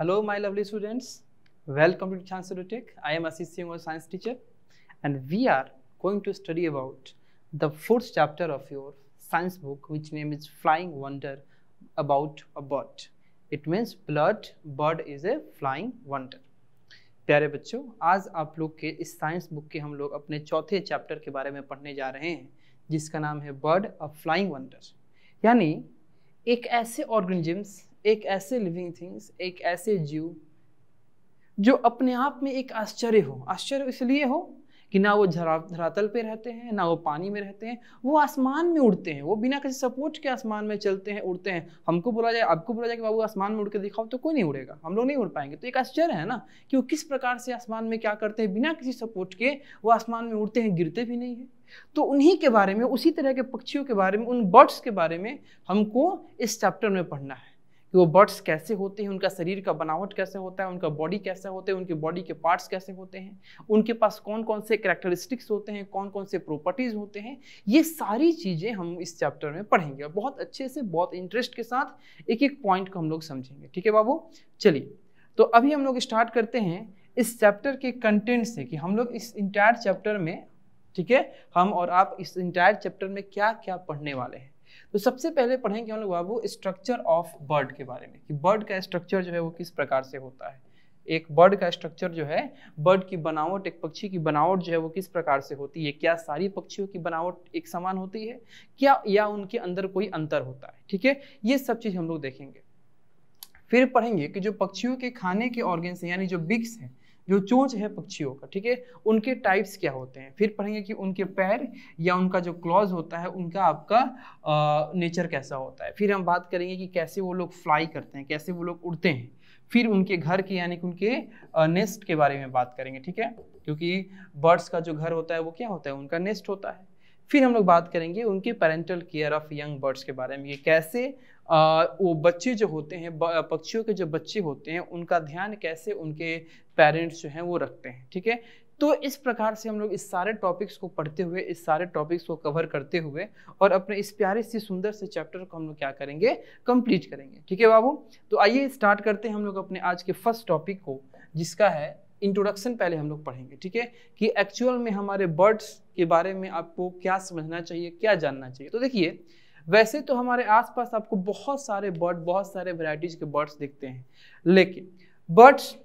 Hello, my lovely students. Welcome to Chance to Tech. I am Ashish Singh, your science teacher, and we are going to study about the fourth chapter of your science book, which name is Flying Wonder about a bird. It means bird is a flying wonder. प्यारे बच्चों, आज आप लोग के इस science book के हम लोग अपने चौथे चैप्टर के बारे में पढ़ने जा रहे हैं, जिसका नाम है बर्ड अ फ्लाइंग वंडर। यानी एक ऐसे ऑर्गेनिजम्स, एक ऐसे लिविंग थिंग्स, एक ऐसे जीव जो अपने आप में एक आश्चर्य हो। आश्चर्य इसलिए हो कि ना वो धरातल पे रहते हैं, ना वो पानी में रहते हैं, वो आसमान में उड़ते हैं। वो बिना किसी सपोर्ट के आसमान में चलते हैं, उड़ते हैं। हमको बोला जाए, आपको बोला जाए कि बाबू आसमान में उड़ के दिखाओ, तो कोई नहीं उड़ेगा, हम लोग नहीं उड़ पाएंगे। तो एक आश्चर्य है ना कि वो किस प्रकार से आसमान में क्या करते हैं, बिना किसी सपोर्ट के वो आसमान में उड़ते हैं, गिरते भी नहीं है। तो उन्हीं के बारे में, उसी तरह के पक्षियों के बारे में, उन बर्ड्स के बारे में हमको इस चैप्टर में पढ़ना है कि वो बर्ड्स कैसे होते हैं, उनका शरीर का बनावट कैसे होता है, उनका बॉडी कैसे होते हैं, उनके बॉडी के पार्ट्स कैसे होते हैं, उनके पास कौन कौन से कैरेक्टरिस्टिक्स होते हैं, कौन कौन से प्रॉपर्टीज होते हैं। ये सारी चीज़ें हम इस चैप्टर में पढ़ेंगे और बहुत अच्छे से, बहुत इंटरेस्ट के साथ एक एक पॉइंट को हम लोग समझेंगे। ठीक है बाबू, चलिए तो अभी हम लोग स्टार्ट करते हैं इस चैप्टर के कंटेंट से कि हम लोग इस इंटायर चैप्टर में, ठीक है, हम और आप इस इंटायर चैप्टर में क्या क्या पढ़ने वाले हैं। तो सबसे पहले पढ़ेंगे हम लोग बाबू स्ट्रक्चर ऑफ बर्ड के बारे में कि बर्ड का स्ट्रक्चर जो है वो किस प्रकार से होता है। एक बर्ड का स्ट्रक्चर जो है, बर्ड की बनावट, एक पक्षी की बनावट जो है वो किस प्रकार से होती है। क्या सारी पक्षियों की बनावट एक समान होती है क्या, या उनके अंदर कोई अंतर होता है। ठीक है, ये सब चीज़ हम लोग देखेंगे। फिर पढ़ेंगे कि जो पक्षियों के खाने के ऑर्गन्स हैं, यानी जो बिग्स हैं, जो चोंच है पक्षियों का, ठीक है, उनके टाइप्स क्या होते हैं। फिर पढ़ेंगे कि उनके पैर या उनका जो क्लॉज होता है, उनका आपका नेचर कैसा होता है। फिर हम बात करेंगे कि कैसे वो लोग फ्लाई करते हैं, कैसे वो लोग उड़ते हैं। फिर उनके घर के, यानी कि उनके नेस्ट के बारे में बात करेंगे। ठीक है, क्योंकि बर्ड्स का जो घर होता है वो क्या होता है, उनका नेस्ट होता है। फिर हम लोग बात करेंगे उनके parental care of young birds के बारे में, कि कैसे वो बच्चे जो होते हैं, पक्षियों के जो बच्चे होते हैं, उनका ध्यान कैसे उनके पेरेंट्स जो हैं वो रखते हैं। ठीक है, तो इस प्रकार से हम लोग इस सारे टॉपिक्स को पढ़ते हुए, इस सारे टॉपिक्स को कवर करते हुए और अपने इस प्यारे से सुंदर से चैप्टर को हम लोग क्या करेंगे, कंप्लीट करेंगे। ठीक है बाबू, तो आइए स्टार्ट करते हैं हम लोग अपने आज के फर्स्ट टॉपिक को, जिसका है इंट्रोडक्शन। पहले हम लोग पढ़ेंगे, ठीक है, कि एक्चुअल में हमारे बर्ड्स के बारे में आपको क्या समझना चाहिए, क्या जानना चाहिए। तो देखिए, वैसे तो हमारे आसपास आपको बहुत सारे बर्ड, बहुत सारे वैरायटीज के बर्ड्स दिखते हैं, लेकिन बर्ड्स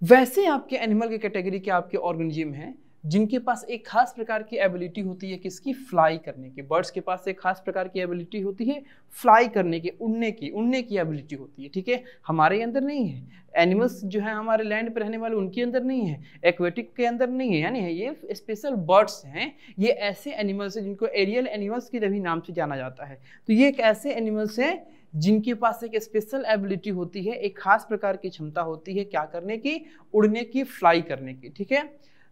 वैसे आपके एनिमल के कैटेगरी के आपके ऑर्गेनिज्म हैं जिनके पास एक खास प्रकार की एबिलिटी होती है, किसकी, फ्लाई करने की। बर्ड्स के पास एक खास प्रकार की एबिलिटी होती है फ्लाई करने की, उड़ने की एबिलिटी होती है। ठीक है, हमारे अंदर नहीं है। एनिमल्स जो है हमारे लैंड पर रहने वाले, उनके अंदर नहीं है, एक्वेटिक के अंदर नहीं है। यानी ये स्पेशल बर्ड्स हैं, ये ऐसे एनिमल्स हैं जिनको एरियल एनिमल्स के भी नाम से जाना जाता है। तो ये एक ऐसे एनिमल्स हैं जिनके पास एक स्पेशल एबिलिटी होती है, एक खास प्रकार की क्षमता होती है क्या करने की, उड़ने की, फ्लाई करने की। ठीक है,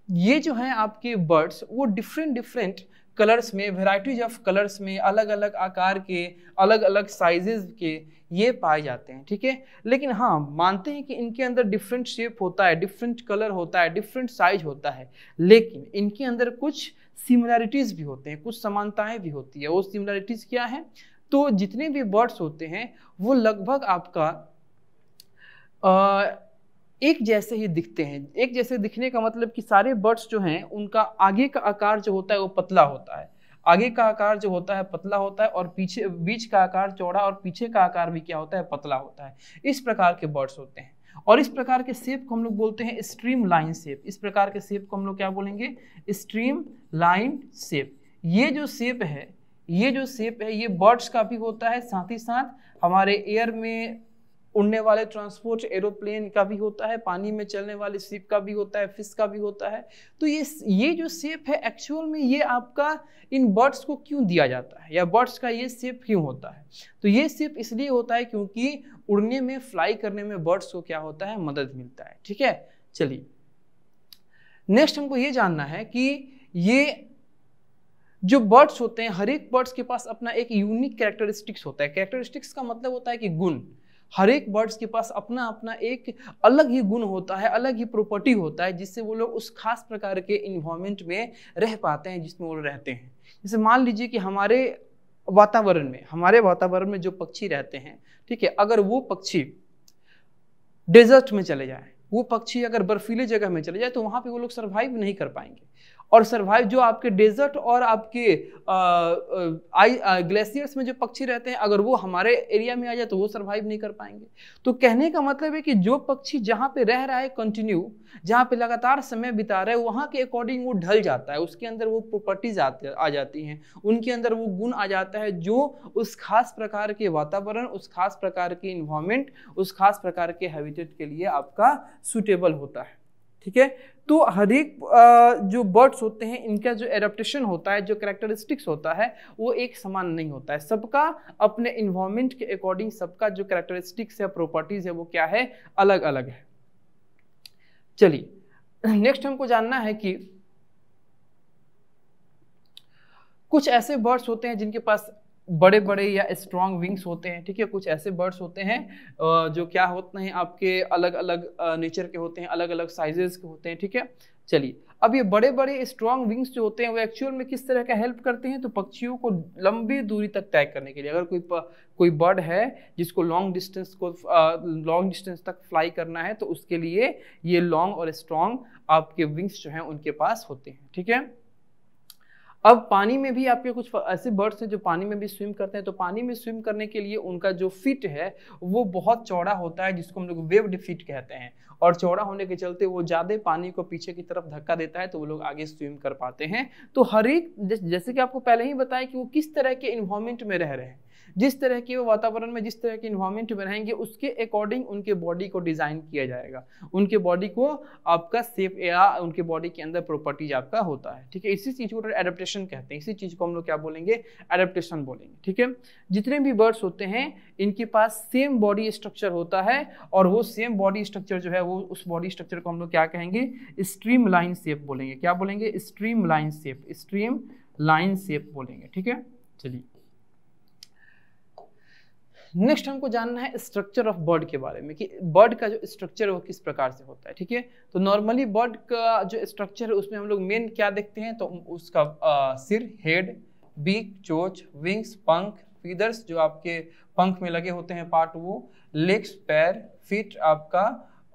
ये जो है आपके बर्ड्स, वो डिफरेंट कलर्स में, वेराइटीज ऑफ कलर्स में, अलग अलग आकार के, अलग अलग साइजेस के ये पाए जाते हैं। ठीक है, लेकिन हाँ, मानते हैं कि इनके अंदर डिफरेंट शेप होता है, डिफरेंट कलर होता है, डिफरेंट साइज होता है, लेकिन इनके अंदर कुछ सिमिलैरिटीज भी होते हैं, कुछ समानताएं भी होती है। वो सिमिलैरिटीज क्या है, तो जितने भी बर्ड्स होते हैं वो लगभग आपका एक जैसे ही दिखते हैं। एक जैसे दिखने का मतलब कि सारे बर्ड्स जो हैं उनका आगे का आकार जो होता है वो पतला होता है, आगे का आकार जो होता है पतला होता है, और पीछे बीच का आकार चौड़ा, और पीछे का आकार भी क्या होता है, पतला होता है। इस प्रकार के बर्ड्स होते हैं, और इस प्रकार के शेप को हम लोग बोलते हैं स्ट्रीम लाइन शेप। इस प्रकार के शेप को हम लोग क्या बोलेंगे, स्ट्रीम लाइन शेप। ये जो शेप है, ये बर्ड्स का भी होता है, साथ ही साथ हमारे एयर में उड़ने वाले ट्रांसपोर्ट एरोप्लेन का भी होता है, पानी में चलने वाले शिप का भी होता है, फिश का भी होता है। तो ये जो शेप है, एक्चुअल में ये आपका इन बर्ड्स को क्यों दिया जाता है, या बर्ड्स का ये शेप क्यों होता है। तो ये शेप इसलिए होता है क्योंकि उड़ने में, फ्लाई करने में बर्ड्स को क्या होता है, मदद मिलता है। ठीक है, चलिए नेक्स्ट हमको ये जानना है कि ये जो बर्ड्स होते हैं, हर एक बर्ड्स के पास अपना एक यूनिक कैरेक्टरिस्टिक्स होता है। कैरेक्टरिस्टिक्स का मतलब होता है कि गुण। हर एक बर्ड्स के पास अपना अपना एक अलग ही गुण होता है, अलग ही प्रॉपर्टी होता है, जिससे वो लोग उस खास प्रकार के इन्वायरमेंट में रह पाते हैं जिसमें वो रहते हैं। जैसे मान लीजिए कि हमारे वातावरण में जो पक्षी रहते हैं, ठीक है, अगर वो पक्षी डेजर्ट में चले जाए, वो पक्षी अगर बर्फीले जगह में चले जाए तो वहां पे वो लोग सरवाइव नहीं कर पाएंगे। और सरवाइव जो आपके डेजर्ट और आपके ग्लेशियर्स में जो पक्षी रहते हैं, अगर वो हमारे एरिया में आ जाए तो वो सरवाइव नहीं कर पाएंगे। तो कहने का मतलब है कि जो पक्षी जहाँ पे रह रहा है कंटिन्यू, जहाँ पे लगातार समय बिता रहा है, वहाँ के अकॉर्डिंग वो ढल जाता है, उसके अंदर वो प्रॉपर्टीज आ जाती हैं, उनके अंदर वो गुण आ जाता है जो उस खास प्रकार के वातावरण, उस खास प्रकार के इन्वायरमेंट, उस खास प्रकार के हैबिटेट के लिए आपका सुटेबल होता है। ठीक है, तो हर एक जो बर्ड्स होते हैं इनका जो एडेप्टेशन होता है, जो कैरेक्टरिस्टिक्स होता है, वो एक समान नहीं होता है। सबका अपने इन्वायरमेंट के अकॉर्डिंग सबका जो कैरेक्टरिस्टिक्स है, प्रॉपर्टीज है, वो क्या है, अलग अलग है। चलिए नेक्स्ट हमको जानना है कि कुछ ऐसे बर्ड्स होते हैं जिनके पास बड़े बड़े या स्ट्रॉन्ग विंग्स होते हैं। ठीक है, कुछ ऐसे बर्ड्स होते हैं जो क्या होते हैं, आपके अलग अलग नेचर के होते हैं, अलग अलग साइजेस के होते हैं। ठीक है, चलिए अब ये बड़े बड़े स्ट्रॉन्ग विंग्स जो होते हैं वो एक्चुअल में किस तरह का हेल्प करते हैं, तो पक्षियों को लंबी दूरी तक तय करने के लिए, अगर कोई बर्ड है जिसको लॉन्ग डिस्टेंस तक फ्लाई करना है तो उसके लिए ये लॉन्ग और स्ट्रॉन्ग आपके विंग्स जो हैं उनके पास होते हैं। ठीक है, अब पानी में भी आपके कुछ ऐसे बर्ड्स हैं जो पानी में भी स्विम करते हैं, तो पानी में स्विम करने के लिए उनका जो फीट है वो बहुत चौड़ा होता है, जिसको हम लोग वेव्ड फीट कहते हैं, और चौड़ा होने के चलते वो ज़्यादा पानी को पीछे की तरफ धक्का देता है तो वो लोग आगे स्विम कर पाते हैं। तो हर एक जैसे कि आपको पहले ही बताया कि वो किस तरह के इन्वायरमेंट में रह रहे हैं, जिस तरह के वो वातावरण में, जिस तरह के इन्वायरमेंट में रहेंगे उसके अकॉर्डिंग उनके बॉडी को डिज़ाइन किया जाएगा, उनके बॉडी को आपका शेप या उनके बॉडी के अंदर प्रॉपर्टीज आपका होता है। ठीक है, इसी चीज़ को एडेप्टेशन कहते हैं, इसी चीज़ को हम लोग क्या बोलेंगे, एडेप्टेशन बोलेंगे। ठीक है, जितने भी बर्ड्स होते हैं इनके पास सेम बॉडी स्ट्रक्चर होता है, और वो सेम बॉडी स्ट्रक्चर जो है वो उस बॉडी स्ट्रक्चर को हम लोग क्या कहेंगे, स्ट्रीम लाइन शेप बोलेंगे। क्या बोलेंगे, stream line shape, stream line shape बोलेंगे। ठीक है, चलिए नेक्स्ट हमको जानना है स्ट्रक्चर ऑफ बर्ड के बारे में, कि बर्ड का जो स्ट्रक्चर है वो किस प्रकार से होता है। ठीक है, तो नॉर्मली बर्ड का जो स्ट्रक्चर है उसमें हम लोग मेन क्या देखते हैं, तो उसका सिर, हेड, बीक, चोंच, विंग्स, पंख, फीदर्स जो आपके पंख में लगे होते हैं पार्ट, वो लेग्स, पैर, फीट आपका,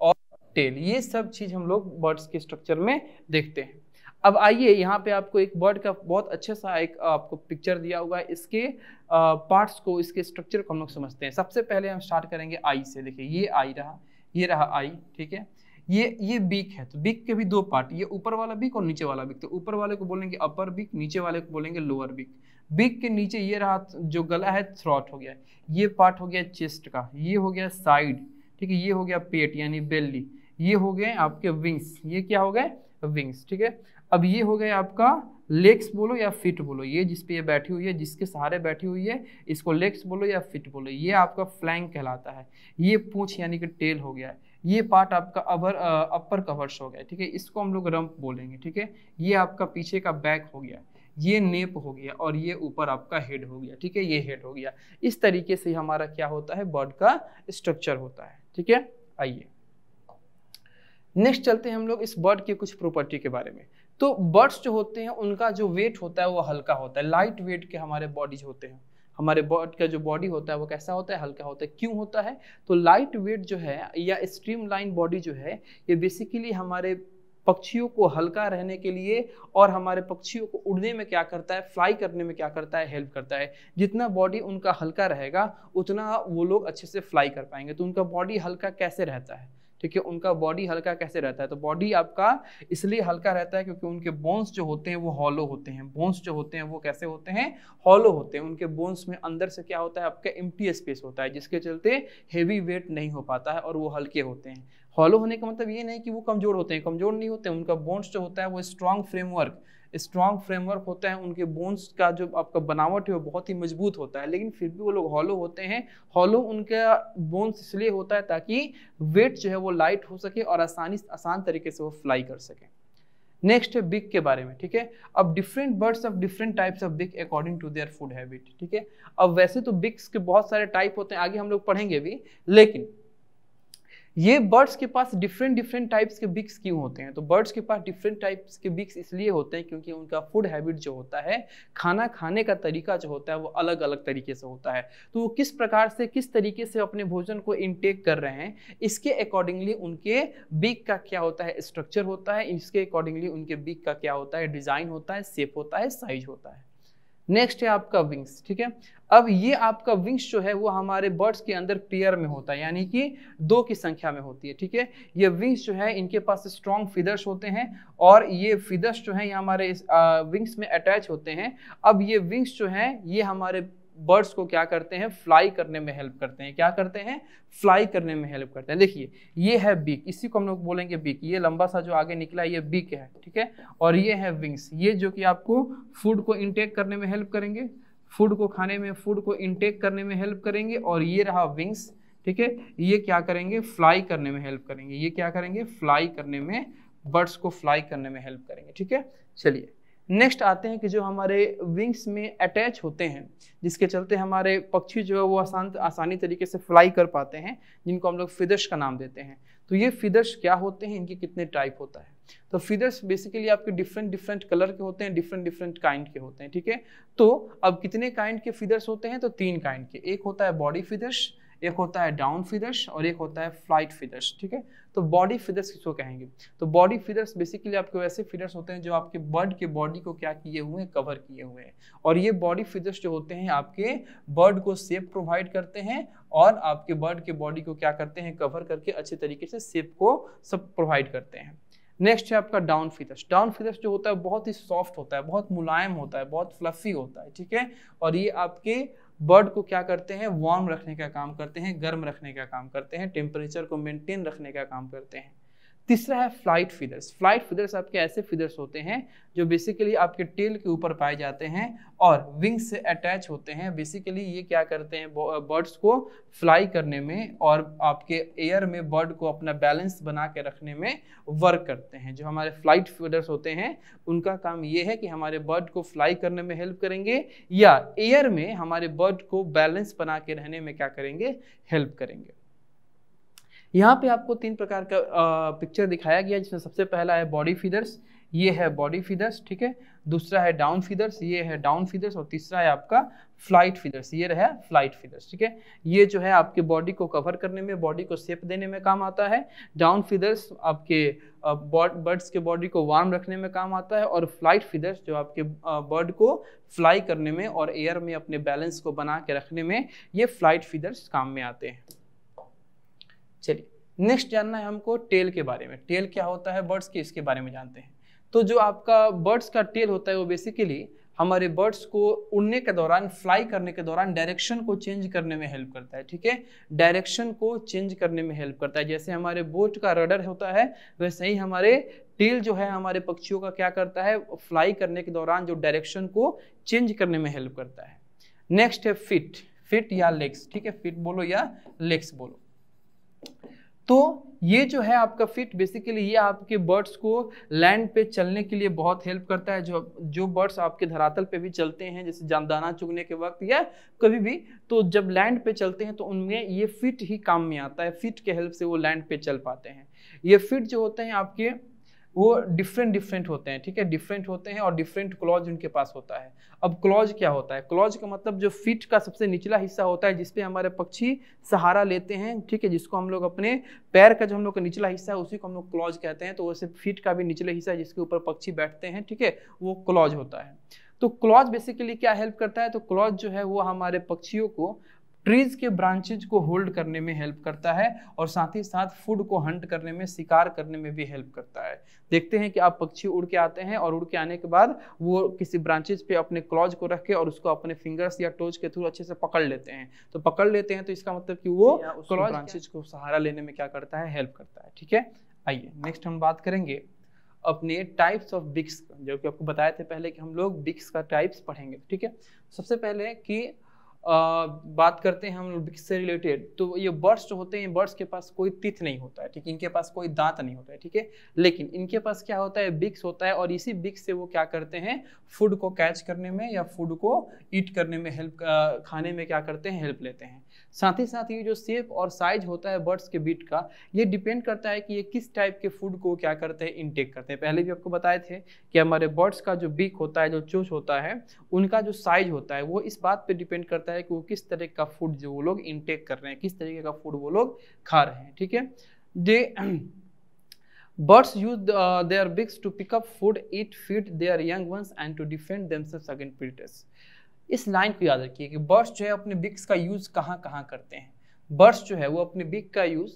और टेल, ये सब चीज हम लोग बर्ड्स के स्ट्रक्चर में देखते हैं। अब आइए यहाँ पे आपको एक बर्ड का बहुत अच्छे सा एक आपको पिक्चर दिया हुआ है, इसके पार्ट्स को, इसके स्ट्रक्चर को हम लोग समझते हैं। सबसे पहले हम स्टार्ट करेंगे आई से। देखिए ये आई रहा, ये रहा आई। ठीक है, ये बीक है, तो बीक के भी दो पार्ट, ये ऊपर वाला बीक और नीचे वाला बीक। तो ऊपर वाले को बोलेंगे अपर बीक, नीचे वाले को बोलेंगे लोअर बीक। बीक के नीचे ये रहा जो गला है, थ्रॉट हो गया, ये पार्ट हो गया चेस्ट का, ये हो गया साइड। ठीक है, ये हो गया पेट यानी बेली, ये हो गए आपके विंग्स, ये क्या हो गए, विंग्स। ठीक है, अब ये हो गए आपका लेग्स बोलो या फिट बोलो, ये जिस पे ये बैठी हुई है, जिसके सहारे बैठी हुई है, इसको लेग्स बोलो या फिट बोलो, ये आपका फ्लैंक कहलाता है। ये पूंछ यानी कि टेल हो गया, ये पार्ट आपका अपर कवर्स हो गया। ठीक है, इसको हम लोग रंप बोलेंगे। ठीक है, ये आपका पीछे का बैक हो गया, ये नेप हो गया, और ये ऊपर आपका हेड हो गया। ठीक है, ये हेड हो गया। इस तरीके से हमारा क्या होता है, बर्ड का स्ट्रक्चर होता है। ठीक है, आइए नेक्स्ट चलते हैं हम लोग इस बर्ड की कुछ प्रॉपर्टी के बारे में। तो बर्ड्स जो होते हैं उनका जो वेट होता है वो हल्का होता है, लाइट वेट के हमारे बॉडीज होते हैं। हमारे बर्ड का जो बॉडी होता है वो कैसा होता है, हल्का होता है। क्यों होता है, तो लाइट वेट जो है या स्ट्रीमलाइन बॉडी जो है, ये बेसिकली हमारे पक्षियों को हल्का रहने के लिए और हमारे पक्षियों को उड़ने में क्या करता है, फ्लाई करने में क्या करता है, हेल्प करता है। जितना बॉडी उनका हल्का रहेगा उतना वो लोग अच्छे से फ्लाई कर पाएंगे। तो उनका बॉडी हल्का कैसे रहता है, ठीक है, उनका बॉडी हल्का कैसे रहता है, तो बॉडी आपका इसलिए हल्का रहता है क्योंकि उनके बोन्स जो होते हैं वो हॉलो होते हैं। बोन्स जो होते हैं वो कैसे होते हैं, हॉलो होते हैं। उनके बोन्स में अंदर से क्या होता है, आपका एम्प्टी स्पेस होता है, जिसके चलते हेवी वेट नहीं हो पाता है और वो हल्के होते हैं। हॉलो होने का मतलब ये नहीं कि वो कमजोर होते हैं, कमजोर नहीं होते हैं। उनका बोन्स जो होता है वो स्ट्रॉन्ग फ्रेमवर्क होता है। उनके बोन्स का जो आपका बनावट है वो बहुत ही मजबूत होता है, लेकिन फिर भी वो लोग हॉलो होते हैं। हॉलो उनका बोन्स इसलिए होता है ताकि वेट जो है वो लाइट हो सके और आसान तरीके से वो फ्लाई कर सके। नेक्स्ट है बिग के बारे में। ठीक है, अब different birds of different types of big according to their food habit. ठीक है, अब वैसे तो बिग्स के बहुत सारे टाइप होते हैं, आगे हम लोग पढ़ेंगे भी, लेकिन ये बर्ड्स के पास डिफरेंट डिफरेंट टाइप्स के बिक्स क्यों होते हैं? तो बर्ड्स के पास डिफरेंट टाइप्स के बिक्स इसलिए होते हैं क्योंकि उनका फूड हैबिट जो होता है, खाना खाने का तरीका जो होता है वो अलग अलग तरीके से होता है। तो वो किस प्रकार से किस तरीके से अपने भोजन को इनटेक कर रहे हैं, इसके अकॉर्डिंगली उनके बिक का क्या होता है, स्ट्रक्चर होता है, इसके अकॉर्डिंगली उनके बिक का क्या होता है, डिजाइन होता है, शेप होता है, साइज होता है। नेक्स्ट है आपका विंग्स, ठीक है। अब ये आपका विंग्स जो है वो हमारे बर्ड्स के अंदर पेयर में होता है, यानी कि 2 की संख्या में होती है, ठीक है। ये विंग्स जो है इनके पास स्ट्रॉन्ग फीदर्स होते हैं और ये फीदर्स जो है ये हमारे विंग्स में अटैच होते हैं। अब ये विंग्स जो है ये हमारे बर्ड्स को क्या करते हैं, फ्लाई करने में हेल्प करते हैं। क्या करते हैं? फ्लाई करने में हेल्प करते हैं। देखिए ये है बीक, इसी को हम लोग बोलेंगे बीक। ये लंबा सा जो आगे निकला ये बीक है, ठीक है। और ये है विंग्स, ये जो कि आपको फूड को इनटेक करने में हेल्प करेंगे, फूड को खाने में, फूड को इनटेक करने में हेल्प करेंगे। और ये रहा विंग्स, ठीक है। ये क्या करेंगे? फ्लाई करने में हेल्प करेंगे। ये क्या करेंगे? फ्लाई करने में, बर्ड्स को फ्लाई करने में हेल्प करेंगे, ठीक है। चलिए नेक्स्ट आते हैं कि जो हमारे विंग्स में अटैच होते हैं, जिसके चलते हमारे पक्षी जो है वो आसानी तरीके से फ्लाई कर पाते हैं, जिनको हम लोग फीदर्स का नाम देते हैं। तो ये फीदर्स क्या होते हैं, इनके कितने टाइप होता है? तो फीदर्स बेसिकली आपके डिफरेंट डिफरेंट कलर के होते हैं, डिफरेंट डिफरेंट काइंड के होते हैं, ठीक है। तो अब कितने काइंड के फीदर्स होते हैं? तो 3 काइंड के। एक होता है बॉडी फीदर्स, एक होता है डाउन फीदर्स और एक होता है फ्लाइट फीदर्स, ठीक है। तो बॉडी फीदर्स किसको कहेंगे? तो बॉडी फीदर्स बेसिकली आपके वैसे फीदर्स होते हैं जो आपके बर्ड के बॉडी को क्या किए हुए हैं, कवर किए हुए हैं। और ये बॉडी फीदर्स जो होते हैं आपके बर्ड को शेप प्रोवाइड करते हैं और आपके बर्ड के बॉडी को क्या करते हैं, कवर करके अच्छे तरीके से शेप को सब प्रोवाइड करते हैं। नेक्स्ट है आपका डाउन फीदर्स। डाउन फीदर्स जो होता है बहुत ही सॉफ्ट होता है, बहुत मुलायम होता है, बहुत फ्लफी होता है, ठीक है। और ये आपके बर्ड को क्या करते हैं, वार्म रखने का काम करते हैं, गर्म रखने का काम करते हैं, टेम्परेचर को मेंटेन रखने का काम करते हैं। तीसरा है फ्लाइट फीदर्स। फ्लाइट फीदर्स आपके ऐसे फीदर्स होते हैं जो बेसिकली आपके टेल के ऊपर पाए जाते हैं और विंग से अटैच होते हैं। बेसिकली ये क्या करते हैं, बर्ड्स को फ्लाई करने में और आपके एयर में बर्ड को अपना बैलेंस बना के रखने में वर्क करते हैं। जो हमारे फ्लाइट फीदर्स होते हैं उनका काम ये है कि हमारे बर्ड को फ्लाई करने में हेल्प करेंगे या एयर में हमारे बर्ड को बैलेंस बना के रहने में क्या करेंगे, हेल्प करेंगे। यहाँ पे आपको 3 प्रकार का पिक्चर दिखाया गया, जिसमें सबसे पहला है बॉडी फीदर्स, ये है बॉडी फीदर्स, ठीक है। दूसरा है डाउन फीदर्स, ये है डाउन फीदर्स। और तीसरा है आपका फ्लाइट फीदर्स, ये रहा फ्लाइट फीदर्स, ठीक है। ये जो है आपके बॉडी को कवर करने में, बॉडी को शेप देने में काम आता है। डाउन फीदर्स आपके बर्ड्स के बॉडी को वार्म रखने में काम आता है। और फ्लाइट फीदर्स जो आपके बर्ड को फ्लाई करने में और एयर में अपने बैलेंस को बना के रखने में, ये फ्लाइट फीदर्स काम में आते हैं। चलिए नेक्स्ट जानना है हमको टेल के बारे में। टेल क्या होता है बर्ड्स के, इसके बारे में जानते हैं। तो जो आपका बर्ड्स का टेल होता है वो बेसिकली हमारे बर्ड्स को उड़ने के दौरान, फ्लाई करने के दौरान डायरेक्शन को चेंज करने में हेल्प करता है, ठीक है। डायरेक्शन को चेंज करने में हेल्प करता है। जैसे हमारे बोट का रडर होता है, वैसे ही हमारे टेल जो है हमारे पक्षियों का क्या करता है, फ्लाई करने के दौरान जो डायरेक्शन को चेंज करने में हेल्प करता है। नेक्स्ट है फिट, फिट या लेग्स, ठीक है। फिट बोलो या लेग्स बोलो। तो ये जो है आपका फिट बेसिकली ये आपके बर्ड्स को लैंड पे चलने के लिए बहुत हेल्प करता है। जो बर्ड्स आपके धरातल पे भी चलते हैं, जैसे दाना चुगने के वक्त या कभी भी, तो जब लैंड पे चलते हैं तो उनमें ये फिट ही काम में आता है। फिट के हेल्प से वो लैंड पे चल पाते हैं। ये फिट जो होते हैं आपके वो डिफरेंट होते हैं, ठीक है। डिफरेंट होते हैं और डिफरेंट क्लॉज उनके पास होता है। अब क्लॉज क्या होता है? क्लॉज का मतलब जो फीट का सबसे निचला हिस्सा होता है, जिसपे हमारे पक्षी सहारा लेते हैं, ठीक है। जिसको हम लोग अपने पैर का जो हम लोग का निचला हिस्सा है उसी को हम लोग क्लॉज कहते हैं। तो वैसे फीट का भी निचले हिस्सा जिसके ऊपर पक्षी बैठते हैं, ठीक है, वो क्लॉज होता है। तो क्लॉज बेसिकली क्या हेल्प करता है? तो क्लॉज जो है वो हमारे पक्षियों को ट्रीज के ब्रांचेज को होल्ड करने में हेल्प करता है और साथ ही साथ फूड को हंट करने में, शिकार करने में भी हेल्प करता है। देखते हैं कि आप पक्षी उड़ के आते हैं और उड़ के आने के बाद वो किसी ब्रांचेज पे अपने क्लॉज को रख के और उसको अपने फिंगर्स या टोज के थ्रू अच्छे से पकड़ लेते हैं। तो पकड़ लेते हैं तो इसका मतलब कि वो क्लॉज ब्रांचेज को सहारा लेने में क्या करता है, हेल्प करता है, ठीक है। आइए नेक्स्ट हम बात करेंगे अपने टाइप्स ऑफ बिक्स, जो कि आपको बताए थे पहले कि हम लोग बिक्स का टाइप्स पढ़ेंगे, ठीक है। सबसे पहले कि बात करते हैं हम लोग बिक्स से रिलेटेड। तो ये बर्ड्स जो होते हैं, बर्ड्स के पास कोई टीथ नहीं होता है, ठीक है। इनके पास कोई दांत नहीं होता है, ठीक है। लेकिन इनके पास क्या होता है, बिक्स होता है और इसी बिक्स से वो क्या करते हैं, फूड को कैच करने में या फूड को ईट करने में हेल्प, खाने में क्या करते हैं, हेल्प लेते हैं। साथ ही साथ ये जो शेप और साइज होता है बर्ड्स के बीट का, ये डिपेंड करता है कि ये किस टाइप के फूड को क्या करते हैं, इनटेक करते हैं। पहले भी आपको बताए थे कि हमारे बर्ड्स का जो बीक होता है, जो चोंच होता है, उनका जो साइज होता है वो इस बात पे डिपेंड करता है कि वो किस तरह का फूड जो वो लोग इनटेक कर रहे हैं, किस तरीके का फूड वो लोग खा रहे हैं। ठीक है, Birds use their beaks to pick up food, eat, feed their young ones and to defend themselves against predators. इस लाइन को याद रखिए कि बर्ड्स जो है अपने बिक्स का यूज कहाँ कहाँ करते हैं। बर्ड्स जो है वो अपने बिक का यूज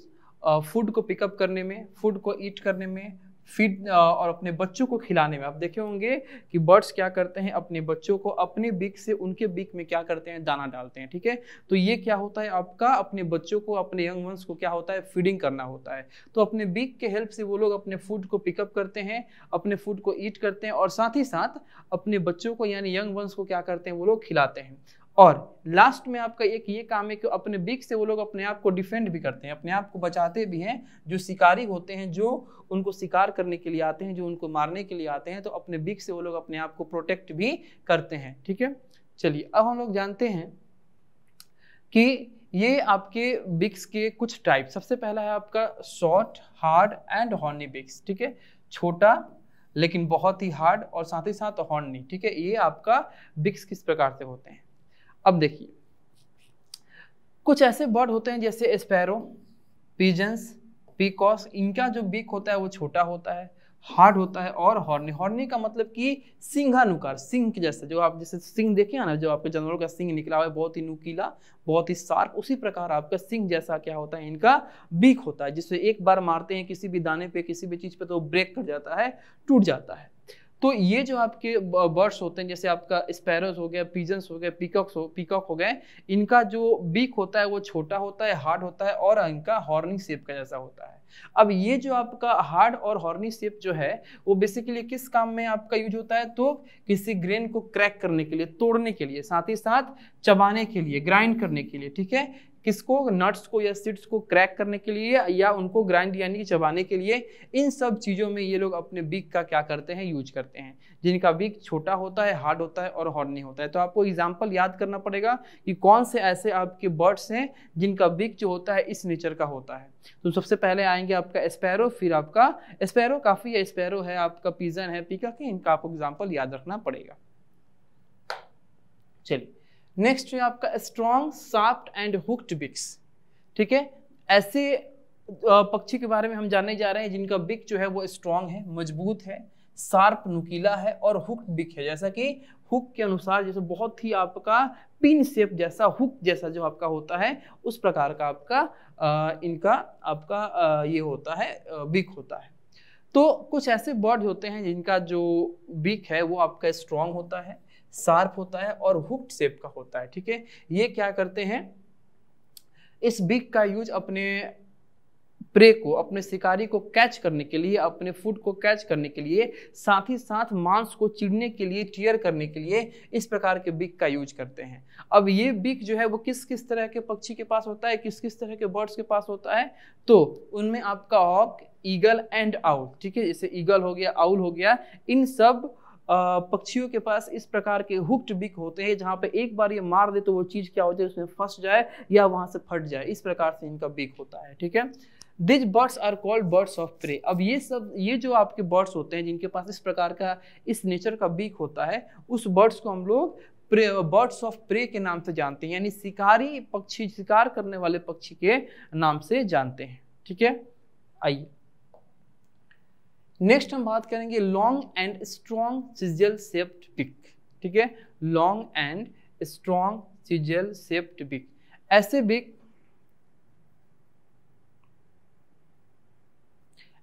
फूड को पिकअप करने में, फूड को ईट करने में, फीड और अपने बच्चों को खिलाने में। आप देखे होंगे कि बर्ड्स क्या करते हैं, अपने बच्चों को अपने बिक से उनके बिक में क्या करते हैं, दाना डालते हैं। ठीक है, तो ये क्या होता है आपका, अपने बच्चों को, अपने यंग वंस को क्या होता है, फीडिंग करना होता है। तो अपने बिक के हेल्प से वो लोग अपने फूड को पिकअप करते हैं, अपने फूड को ईट करते हैं और साथ ही साथ अपने बच्चों को यानी यंग वंस को क्या करते हैं, वो लोग खिलाते हैं। और लास्ट में आपका एक ये काम है कि अपने बिक से वो लोग अपने आप को डिफेंड भी करते हैं, अपने आप को बचाते भी हैं। जो शिकारी होते हैं, जो उनको शिकार करने के लिए आते हैं, जो उनको मारने के लिए आते हैं, तो अपने बिक से वो लोग अपने आप को प्रोटेक्ट भी करते हैं। ठीक है, चलिए अब हम लोग जानते हैं कि ये आपके बिक्स के कुछ टाइप। सबसे पहला है आपका शॉर्ट, हार्ड एंड हॉर्नी बिक्स। ठीक है, छोटा लेकिन बहुत ही हार्ड और साथ ही साथ हॉर्नी। ठीक है, ये आपका बिक्स किस प्रकार से होते हैं। अब देखिए, कुछ ऐसे बर्ड होते हैं जैसे स्पैरो, पिजन्स, पीकॉक्स, इनका जो बीक होता है वो छोटा होता है, हार्ड होता है और हॉर्नी। हॉर्नी का मतलब कि सिंघानुकार, सिंह के जैसे, जो आप जैसे सिंह देखे ना, जो आपके जानवरों का सिंह निकला हुआ है, बहुत ही नुकीला, बहुत ही शार्प, उसी प्रकार आपका सिंह जैसा क्या होता है, इनका बीक होता है, जिससे एक बार मारते हैं किसी भी दाने पे, किसी भी चीज पे, तो ब्रेक कर जाता है, टूट जाता है। तो ये जो आपके बर्ड्स होते हैं, जैसे आपका स्पैरोज हो गया, पिजन्स हो गए, पीकॉक हो गए, इनका जो बीक होता है वो छोटा होता है, हार्ड होता है और इनका हॉर्नी शेप का जैसा होता है। अब ये जो आपका हार्ड और हॉर्नी शेप जो है वो बेसिकली किस काम में आपका यूज होता है, तो किसी ग्रेन को क्रैक करने के लिए, तोड़ने के लिए, साथ ही साथ चबाने के लिए, ग्राइंड करने के लिए। ठीक है, किसको, नट्स को या सीड्स को क्रैक करने के लिए या उनको ग्राइंड यानी चबाने के लिए, इन सब चीज़ों में ये लोग अपने बीक का क्या करते हैं, यूज करते हैं, जिनका बीक छोटा होता है, हार्ड होता है और हॉर्नी होता है। तो आपको एग्जांपल याद करना पड़ेगा कि कौन से ऐसे आपके बर्ड्स हैं जिनका बीक जो होता है इस नेचर का होता है। तो सबसे पहले आएंगे आपका स्पैरो, फिर आपका स्पैरो काफ़ी है, स्पैरो है, आपका पिजन है, पीकॉक है, इनका आपको एग्जाम्पल याद रखना पड़ेगा। चलिए, नेक्स्ट है आपका स्ट्रॉन्ग, शार्प एंड हुक्ड बिक्स। ठीक है, ऐसे पक्षी के बारे में हम जानने जा रहे हैं जिनका बिक जो है वो स्ट्रॉन्ग है, मजबूत है, शार्प नुकीला है और हुक्ड बिक है, जैसा कि हुक के अनुसार, जैसे बहुत ही आपका पिन शेप जैसा, हुक जैसा जो आपका होता है, उस प्रकार का आपका इनका आपका ये होता है, बिक होता है। तो कुछ ऐसे बर्ड होते हैं जिनका जो बिक है वो आपका स्ट्रॉन्ग होता है, शार्प होता है और हुक्ड शेप का होता है। ठीक है, ये क्या करते हैं, इस बिक का यूज अपने प्रे को, अपने शिकारी को कैच करने के लिए, अपने फूड को कैच करने के लिए, साथ ही साथ मांस को चीरने के लिए, टीयर करने के लिए इस प्रकार के बिक का यूज करते हैं। अब ये बिक जो है वो किस किस तरह के पक्षी के पास होता है, किस किस तरह के बर्ड्स के पास होता है, तो उनमें आपका हॉक, ईगल एंड आउल। ठीक है, जैसे ईगल हो गया, आउल हो गया, इन सब पक्षियों के पास इस प्रकार के हुक्ड बिक होते हैं, जहां पे एक बार ये मार दे तो वो चीज क्या हो जाए, उसमें फंस जाए या वहां से फट जाए, इस प्रकार से इनका बिक होता है। ठीक है, this birds are called birds of prey. अब ये जो आपके बर्ड्स होते हैं जिनके पास इस प्रकार का, इस नेचर का बिक होता है, उस बर्ड्स को हम लोग बर्ड्स ऑफ प्रे के नाम से जानते हैं, यानी शिकारी पक्षी, शिकार करने वाले पक्षी के नाम से जानते हैं। ठीक है, आइए नेक्स्ट हम बात करेंगे long and strong sizzle shaped बिक। ठीक है, long and strong sizzle shaped बिक,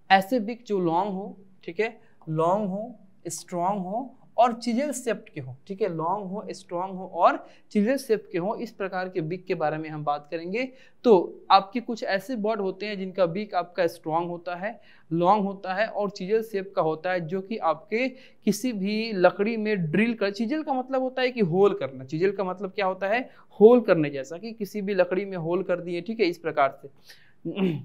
ऐसे बिक जो लॉन्ग हो, ठीक है, लॉन्ग हो, स्ट्रॉन्ग हो और चिजल शेप्ड के हो। ठीक है, लॉन्ग हो, स्ट्रॉन्ग हो और चिजल शेप्ड के हो, इस प्रकार के बिक के बारे में हम बात करेंगे। तो आपके कुछ ऐसे बर्ड होते हैं जिनका बिक आपका स्ट्रॉन्ग होता है, लॉन्ग होता है और चिजल शेप का होता है, जो कि आपके किसी भी लकड़ी में ड्रिल कर, चिजल का मतलब होता है कि होल करना, चिजल का मतलब क्या होता है, होल करने जैसा, कि किसी भी लकड़ी में होल कर दिए। ठीक है, इस प्रकार से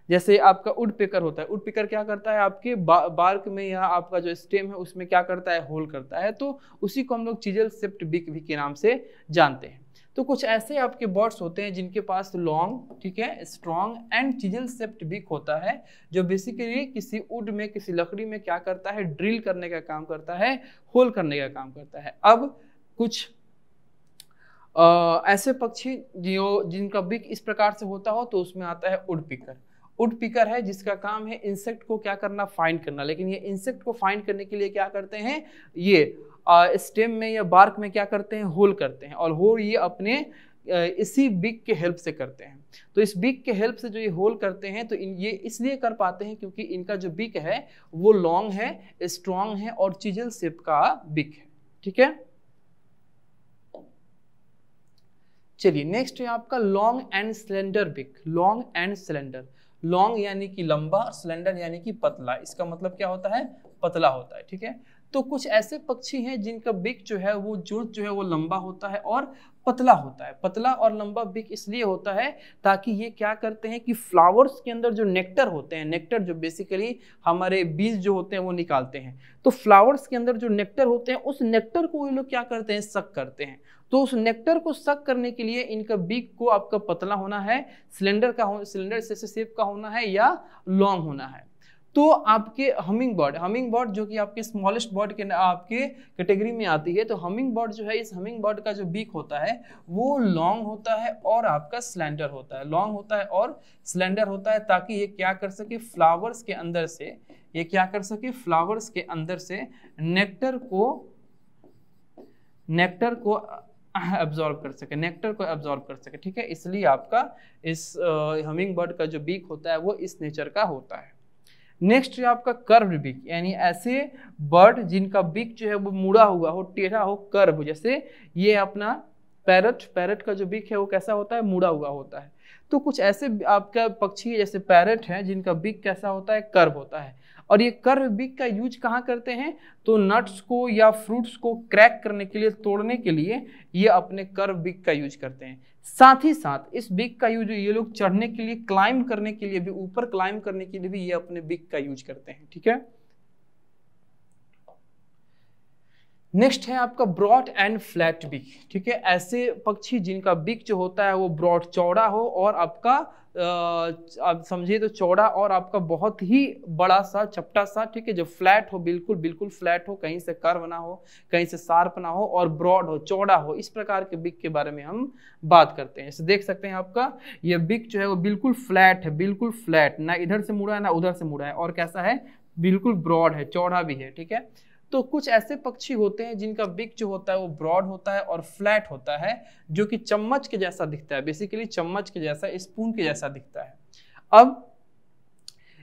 जैसे आपका वुड पेकर होता है, वुड पेकर क्या करता है, आपके बार्क में या आपका जो स्टेम है उसमें क्या करता है, होल करता है, तो उसी को हम लोग चिजल शेप्ड बिक भी के नाम से जानते हैं। तो कुछ ऐसे आपके बर्ड्स होते हैं जिनके पास लॉन्ग, ठीक है, strong and chisel shaped beak होता है, जो बेसिकली किसी वुड में, किसी लकड़ी में क्या करता है, ड्रिल करने का काम करता है, होल करने का काम करता है। अब कुछ ऐसे पक्षी जिनका बीक इस प्रकार से होता हो तो उसमें आता है वुड पिकर। वुड पिकर है जिसका काम है इंसेक्ट को क्या करना, फाइंड करना, लेकिन ये इंसेक्ट को फाइंड करने के लिए क्या करते हैं, ये स्टेम में या बार्क में क्या करते हैं, होल करते हैं, और होल ये अपने इसी बीक के हेल्प से करते हैं। तो इस बीक के हेल्प से जो ये होल करते हैं तो ये इसलिए कर पाते हैं क्योंकि इनका जो बीक है वो लॉन्ग है, स्ट्रॉन्ग है और चिजल शेप का बीक है, ठीक है। चलिए नेक्स्ट है आपका long and slender beak. Long and slender, long यानी कि लंबा, स्लेंडर यानी कि पतला। इसका मतलब क्या होता है, पतला होता है, ठीक है। तो कुछ ऐसे पक्षी हैं जिनका बीक जो है वो चोंच जो है वो लंबा होता है और पतला होता है। पतला और लंबा बीक इसलिए होता है ताकि ये क्या करते हैं कि फ्लावर्स के अंदर जो नेक्टर होते हैं, नेक्टर जो बेसिकली हमारे बीज जो होते हैं वो निकालते हैं, तो फ्लावर्स के अंदर जो नेक्टर होते हैं उस नेक्टर को ये लोग क्या करते हैं, सक करते हैं। तो उस नेक्टर को सक करने के लिए इनका बीक को आपका पतला होना है, सिलेंडर से शेप का होना है या लॉन्ग होना है। तो आपके हमिंग बर्ड जो कि आपके स्मॉलेस्ट बर्ड के आपके कैटेगरी में आती है, तो हमिंग बर्ड जो है, इस हमिंग बर्ड का जो बीक होता है वो लॉन्ग होता है और आपका स्लेंडर होता है, लॉन्ग होता है और स्लेंडर होता है, ताकि ये क्या कर सके, फ्लावर्स के अंदर से ये क्या कर सके, फ्लावर्स के अंदर से नेक्टर को एब्जॉर्ब कर सके, नेक्टर को एब्जॉर्ब कर सके, ठीक है। इसलिए आपका इस हमिंग बर्ड का जो बीक होता है वो इस नेचर का होता है। नेक्स्ट है आपका कर्व्ड बीक, यानी ऐसे बर्ड जिनका बीक जो है वो मुड़ा हुआ हो, टेढ़ा हो, कर्व। जैसे ये अपना पैरट का जो बीक है वो कैसा होता है, मुड़ा हुआ होता है। तो कुछ ऐसे आपका पक्षी जैसे पैरट है जिनका बीक कैसा होता है, कर्व होता है। और ये कर्व बीक का यूज कहाँ करते हैं, तो नट्स को या फ्रूट्स को क्रैक करने के लिए, तोड़ने के लिए ये अपने कर्व बीक का यूज करते हैं। साथ ही साथ इस बीक का यूज ये लोग चढ़ने के लिए, क्लाइंब करने के लिए भी, ऊपर क्लाइंब करने के लिए भी ये अपने बीक का यूज करते हैं, ठीक है। नेक्स्ट है आपका ब्रॉड एंड फ्लैट बीक, ठीक है। ऐसे पक्षी जिनका बीक जो होता है वो ब्रॉड, चौड़ा हो, और आपका आप समझिए तो चौड़ा और आपका बहुत ही बड़ा सा, चपटा सा, ठीक है। जो फ्लैट हो, बिल्कुल फ्लैट हो, कहीं से कर्व ना हो, कहीं से शार्प ना हो, और ब्रॉड हो, चौड़ा हो, इस प्रकार के बीक के बारे में हम बात करते हैं। इसे देख सकते हैं आपका ये बीक जो है वो बिल्कुल फ्लैट है, बिल्कुल फ्लैट, ना इधर से मुड़ा है ना उधर से मुड़ा है, और कैसा है, बिल्कुल ब्रॉड है, चौड़ा भी है, ठीक है। तो कुछ ऐसे पक्षी होते हैं जिनका बीक जो होता है वो ब्रॉड होता है और फ्लैट होता है, जो कि चम्मच के जैसा दिखता है, बेसिकली चम्मच के जैसा, स्पून के जैसा दिखता है। अब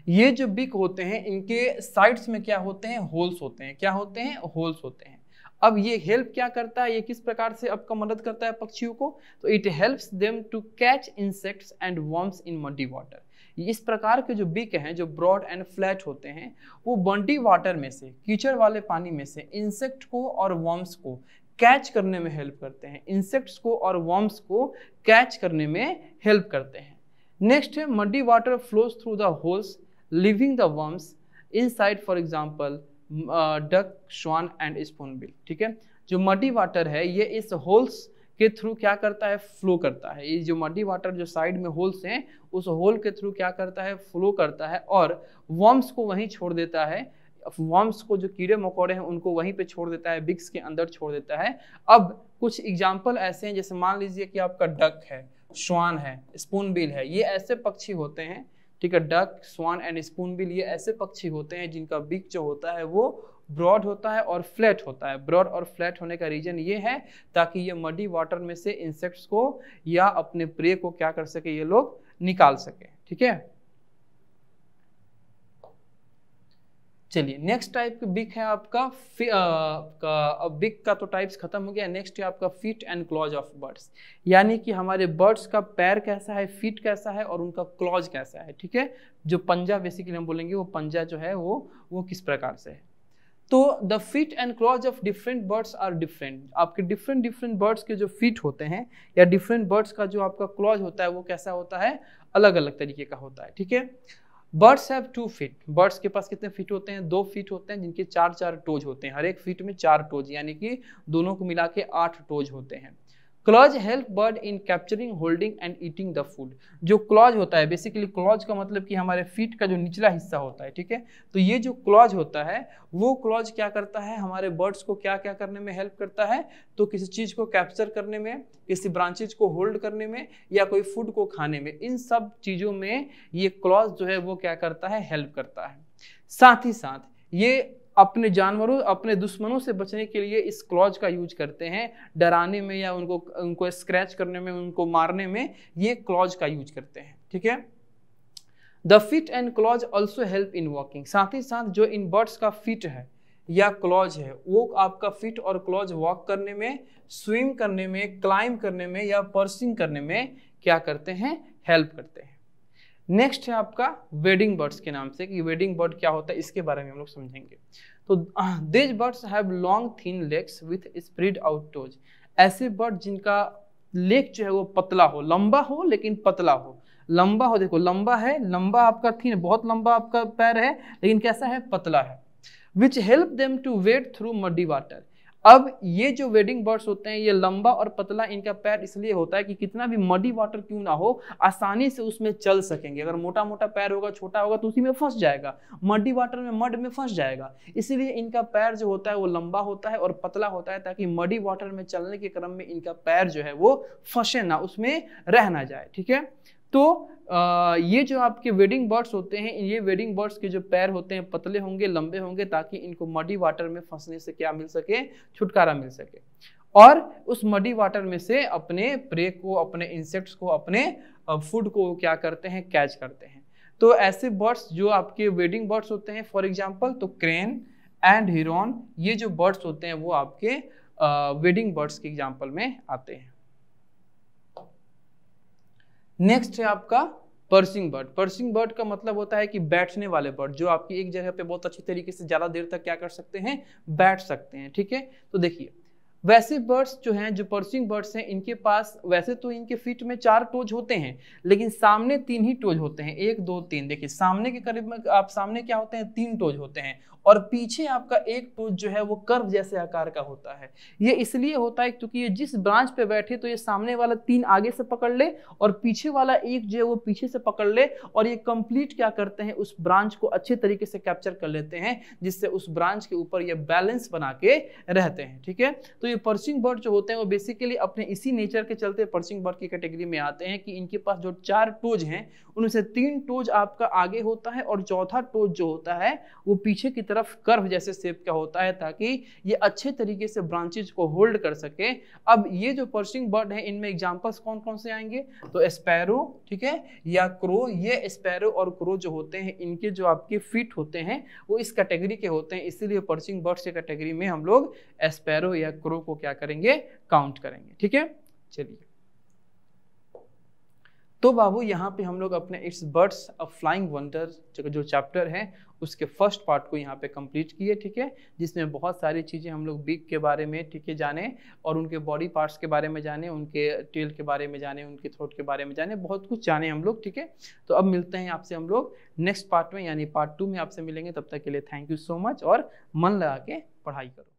ये जो बीक होते हैं इनके साइड्स में क्या होते हैं, होल्स होते हैं। क्या होते हैं, होल्स होते हैं। अब ये हेल्प क्या करता है, ये किस प्रकार से आपका मदद करता है पक्षियों को, तो it helps them to catch insects and worms in muddy water. इस प्रकार के जो बीक हैं, जो ब्रॉड एंड फ्लैट होते हैं, वो मडी वाटर में से, कीचड़ वाले पानी में से इंसेक्ट को और वर्म्स को कैच करने में हेल्प करते हैं, इंसेक्ट्स को और वर्म्स को कैच करने में हेल्प करते हैं। नेक्स्ट है muddy water flows through the holes living the worms inside, for example duck, swan and spoonbill, ठीक है। जो मडी वाटर है ये इस होल्स के थ्रू क्या करता है, फ्लो करता है। ये जो मडी वाटर जो साइड में होल्स हैं, उस होल के थ्रू क्या करता है, फ्लो करता है, और वर्म्स को वहीं छोड़ देता है। वर्म्स को, जो कीड़े मकोड़े हैं, उनको वहीं पे छोड़ देता है, बिग्स के अंदर छोड़ देता है। अब कुछ एग्जाम्पल ऐसे हैं, जैसे मान लीजिए कि आपका डक है, स्वान है, स्पूनबिल है, ये ऐसे पक्षी होते हैं, ठीक है। डक, स्वान एंड स्पूनबिल ये ऐसे पक्षी होते हैं जिनका बीक जो होता है वो ब्रॉड होता है और फ्लैट होता है। ब्रॉड और फ्लैट होने का रीजन ये है ताकि ये मडी वाटर में से इंसेक्ट्स को या अपने प्रे को क्या कर सके, ये लोग निकाल सके, ठीक है। चलिए नेक्स्ट टाइप का बीक है आपका बीक का तो टाइप्स खत्म हो गया। नेक्स्ट है आपका feet and claws of birds, यानी कि हमारे बर्ड्स का पैर कैसा है, फीट कैसा है और उनका क्लॉज कैसा है, ठीक है। जो पंजा बेसिकली हम बोलेंगे, वो पंजा जो है वो किस प्रकार से है। तो the feet and claws of different birds are different. आपके डिफरेंट बर्ड्स के जो फीट होते हैं या डिफरेंट बर्ड्स का जो आपका क्लॉज होता है वो कैसा होता है, अलग अलग तरीके का होता है, ठीक है। Birds have 2 feet. बर्ड्स के पास कितने फीट होते हैं, 2 फीट होते हैं, जिनके 4 टोज होते हैं। हर एक फीट में 4 टोज, यानी कि दोनों को मिला के 8 टोज होते हैं। Clause help bird in capturing, holding and eating the food. जो क्लॉज होता है, बेसिकली क्लॉज का मतलब कि हमारे फीट का जो निचला हिस्सा होता है, ठीक है, तो ये जो क्लॉज होता है वो क्लॉज क्या करता है, हमारे बर्ड्स को क्या क्या करने में हेल्प करता है, तो किसी चीज को कैप्चर करने में, किसी ब्रांचेज को होल्ड करने में, या कोई फूड को खाने में, इन सब चीजों में ये क्लॉज जो है वो क्या करता है, हेल्प करता है। साथ ही साथ ये अपने जानवरों, अपने दुश्मनों से बचने के लिए इस क्लॉज का यूज करते हैं, डराने में या उनको स्क्रैच करने में, उनको मारने में ये क्लॉज का यूज करते हैं, ठीक है। The feet and clause also help in walking. साथ ही साथ जो इन बर्ड्स का फीट है या क्लॉज है वो आपका फीट और क्लॉज वॉक करने में, स्विम करने में, क्लाइंब करने में या पर्सिंग करने में क्या करते हैं, हेल्प करते हैं। नेक्स्ट है आपका वेडिंग बर्ड्स के नाम से, कि वेडिंग बर्ड क्या होता है इसके बारे में हम लोग समझेंगे। तो this birds have long thin legs with spread out toes. ऐसे बर्ड जिनका लेग जो है वो पतला हो, लंबा हो लेकिन पतला हो, लंबा हो, देखो लंबा है, लंबा आपका थिन, बहुत लंबा आपका पैर है लेकिन कैसा है, पतला है। Which help them to wade through muddy water. अब ये जो वेडिंग बर्ड्स होते हैं ये लंबा और पतला इनका पैर इसलिए होता है कि कितना भी मडी वाटर क्यों ना हो आसानी से उसमें चल सकेंगे। अगर मोटा मोटा पैर होगा, छोटा होगा तो उसी में फंस जाएगा, मडी वाटर में, मड में फंस जाएगा। इसीलिए इनका पैर जो होता है वो लंबा होता है और पतला होता है, ताकि मडी वाटर में चलने के क्रम में इनका पैर जो है वो फंसे ना, उसमें रह ना जाए, ठीक है। तो ये जो आपके वेडिंग बर्ड्स होते हैं, ये वेडिंग बर्ड्स के जो पैर होते हैं पतले होंगे, लंबे होंगे, ताकि इनको मडी वाटर में फंसने से क्या मिल सके, छुटकारा मिल सके, और उस मडी वाटर में से अपने प्रे को, अपने इंसेक्ट्स को, अपने फूड को क्या करते हैं, कैच करते हैं। तो ऐसे बर्ड्स जो आपके वेडिंग बर्ड्स होते हैं, फॉर एग्जाम्पल तो क्रेन एंड हिरॉन, ये जो बर्ड्स होते हैं वो आपके वेडिंग बर्ड्स के एग्जाम्पल में आते हैं। नेक्स्ट है आपका पर्सिंग बर्ड। पर्सिंग बर्ड का मतलब होता है कि बैठने वाले बर्ड, जो आपकी एक जगह पे बहुत अच्छी तरीके से ज्यादा देर तक क्या कर सकते हैं, बैठ सकते हैं, ठीक है। तो देखिए वैसे बर्ड्स जो हैं, जो पर्सिंग बर्ड्स हैं, इनके पास वैसे तो इनके फीट में 4 टोज होते हैं, लेकिन सामने 3 ही टोज होते हैं, 1 2 3। देखिए सामने के करीब में आप सामने क्या होते हैं, 3 टोज होते हैं, और पीछे आपका 1 टोज जो है वो कर्व जैसे आकार का होता है। ये इसलिए होता है क्योंकि ये जिस ब्रांच पे बैठे तो ये सामने वाला 3 आगे से पकड़ ले और पीछे वाला 1 जो है वो पीछे से पकड़ ले, और ये कंप्लीट क्या करते हैं, उस ब्रांच को अच्छे तरीके से कैप्चर कर लेते हैं, जिससे उस ब्रांच के ऊपर ये बैलेंस बना के रहते हैं, ठीक है। तो ये पर्सिंग बर्ड जो होते हैं वो बेसिकली अपने इसी नेचर के चलते पर्सिंग बर्ड की कैटेगरी में आते हैं, कि इनके पास जो 4 टोज हैं उनमें से 3 टोज आपका आगे होता है और चौथा टोज जो होता है वो पीछे की तरफ कर्व जैसे शेप का होता है, ताकि ये अच्छे तरीके से ब्रांचेज को होल्ड कर सके। अब ये जो पर्सिंग बर्ड है इनमें एग्जांपल्स कौन कौन से आएंगे, तो स्पैरो, ठीक है, या क्रो। ये स्पैरो और क्रो जो होते हैं इनके जो आपके फीट होते हैं वो इस कैटेगरी के होते हैं, इसीलिए पर्सिंग बर्ड्स के कैटेगरी में हम लोग स्पैरो या क्रो को क्या करेंगे, काउंट करेंगे, ठीक है। चलिए तो बाबू यहाँ पे हम लोग अपने it's birds a flying wonder जो चैप्टर है उसके फर्स्ट पार्ट को यहाँ पे कंप्लीट किए, ठीक है, जिसमें बहुत सारी चीज़ें हम लोग बीक के बारे में, ठीक है, जाने, और उनके बॉडी पार्ट्स के बारे में जाने, उनके टेल के बारे में जाने, उनके थ्रोट के बारे में जाने, बहुत कुछ जाने हम लोग, ठीक है। तो अब मिलते हैं आपसे हम लोग नेक्स्ट पार्ट में, यानी पार्ट 2 में आपसे मिलेंगे। तब तक के लिए थैंक यू सो मच, और मन लगा के पढ़ाई करो।